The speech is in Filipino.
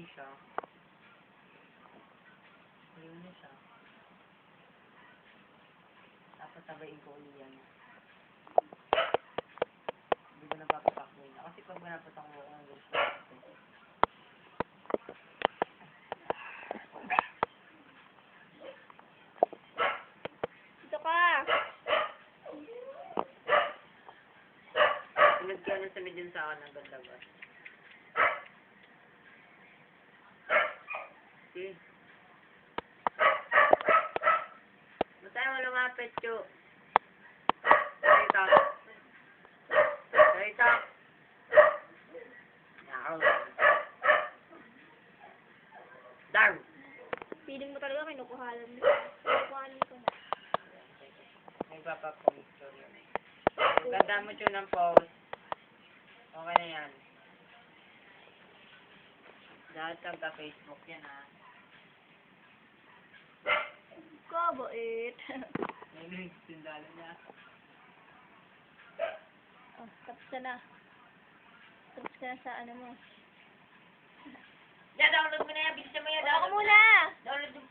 Malinis siya. Malinis siya. Tapos sabayin ko ulit yan. Hindi ko napapatak muna. Kasi pag napatak mo ang gusto. Dito ka. Sunod ka na sa medyan sa akin ng bandabas. Okay. Masaya mo lumapit, Chu. Salita. Salita. Yaw. Darn. Feeling mo talaga kinukuhalan mo. Kinukuhalan ko na. Nagpapapost ko yun. Ganda mo, Chu, ng post. Okay na yan. Lahat ka-Facebook yan, ha. Kabait. May sindalo niya. Oh, tapos ka na. Tapos ka na sa ano mo. Yeah, download mo na yan. Bilisan mo yan. Wala ko muna! Download mo.